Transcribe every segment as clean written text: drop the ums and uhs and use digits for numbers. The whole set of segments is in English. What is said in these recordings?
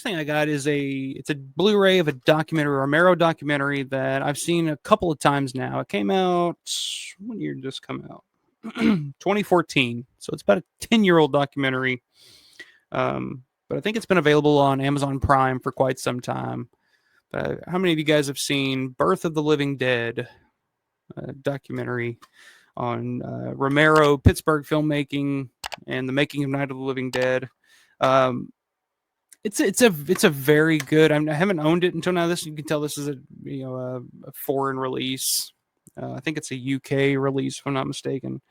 thing I got is it's a Blu-ray of a documentary, a Romero documentary that I've seen a couple of times now. It came out, when year did this come out? 2014. So it's about a 10-year-old documentary. But I think it's been available on Amazon Prime for quite some time. How many of you guys have seen Birth of the Living Dead, documentary on Romero, Pittsburgh filmmaking, and the making of Night of the Living Dead? Um, it's a very good. I haven't owned it until now. This, you can tell this is a foreign release. I think it's a UK release, if I'm not mistaken.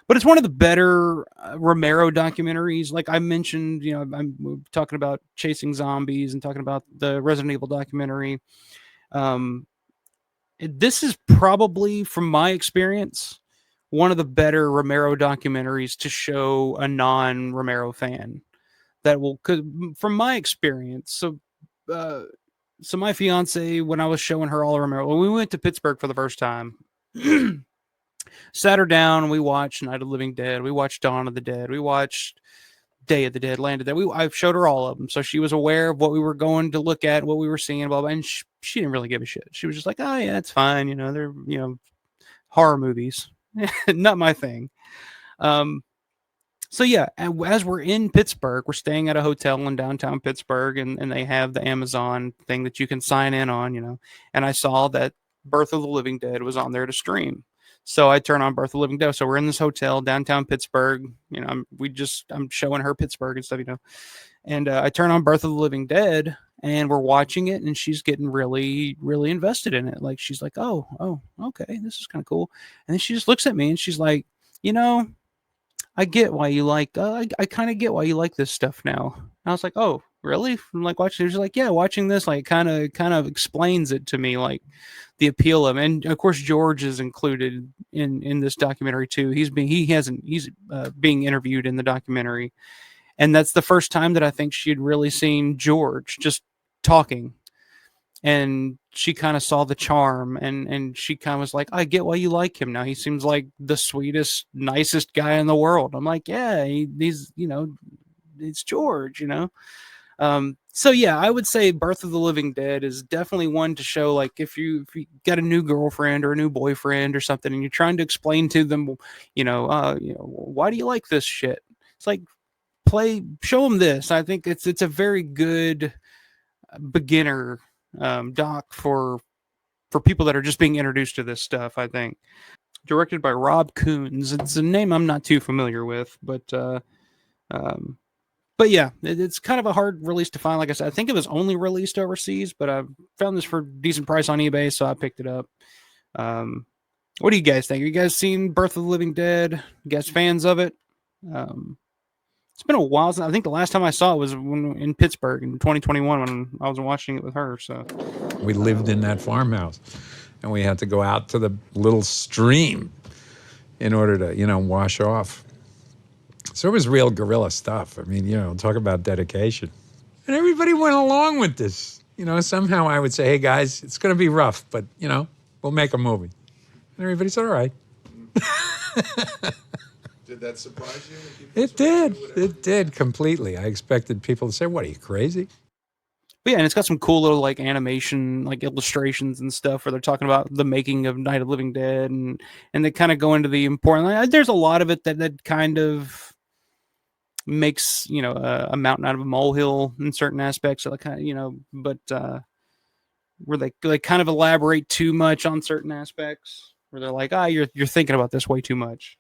But it's one of the better Romero documentaries. Like I mentioned, I'm talking about Chasing Zombies and talking about the Resident Evil documentary. This is probably, from my experience, one of the better Romero documentaries to show a non-Romero fan. That will, cause from my experience, so my fiance, when I was showing her all of Romero, when we went to Pittsburgh for the first time, sat her down and we watched Night of the Living Dead. We watched Dawn of the Dead. We watched Day of the Dead, Land of the Dead. I showed her all of them, so she was aware of what we were going to look at, what we were seeing, blah blah. And she didn't really give a shit. She was just like, "Oh yeah, it's fine. They're horror movies, not my thing." So yeah, as we're in Pittsburgh, we're staying at a hotel in downtown Pittsburgh, and they have the Amazon thing that you can sign in on. And I saw that Birth of the Living Dead was on there to stream. So I turn on Birth of the Living Dead. So we're in this hotel downtown Pittsburgh. I'm showing her Pittsburgh and stuff. And I turn on Birth of the Living Dead, and we're watching it, and she's getting really, really invested in it. Like she's like, oh, okay, this is kind of cool. And then she just looks at me and she's like, I get why you like. I kind of get why you like this stuff now. And I was like, oh, really? I'm like watching. She's like, yeah, watching this like kind of explains it to me, like the appeal of it. And of course, George is included in this documentary too. He's being interviewed in the documentary, and that's the first time that I think she had really seen George just talking. And she kind of saw the charm, and she kind of was like, I get why you like him now. He seems like the sweetest, nicest guy in the world. I'm like, yeah, he's, it's George. So yeah, I would say Birth of the Living Dead is definitely one to show, like if you got a new girlfriend or a new boyfriend or something, and you're trying to explain to them, why do you like this shit? It's like, show them this. I think it's a very good beginner doc for people that are just being introduced to this stuff. I think directed by Rob Coons. It's a name I'm not too familiar with, but yeah, it's kind of a hard release to find. Like I said, I think it was only released overseas, but I found this for a decent price on eBay, so I picked it up. What do you guys think? Have you guys seen Birth of the Living Dead? You guys fans of it? It's been a while since, I think the last time I saw it was in Pittsburgh in 2021 when I was watching it with her. So we lived in that farmhouse, and we had to go out to the little stream in order to, wash off. So it was real guerrilla stuff. I mean, talk about dedication. And everybody went along with this. Somehow I would say, hey, guys, it's going to be rough, but, we'll make a movie. And everybody said, all right. Did that surprise you? It did. It did completely. I expected people to say, what, are you crazy? But yeah, and it's got some cool little like animation, like illustrations and stuff where they're talking about the making of Night of the Living Dead, and they kind of go into the important. Like, there's a lot of it that kind of makes a mountain out of a molehill in certain aspects of the kind, but where they kind of elaborate too much on certain aspects where they're like, you're thinking about this way too much.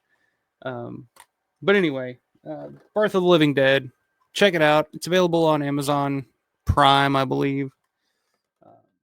But anyway, Birth of the Living Dead, check it out. It's available on Amazon Prime, I believe.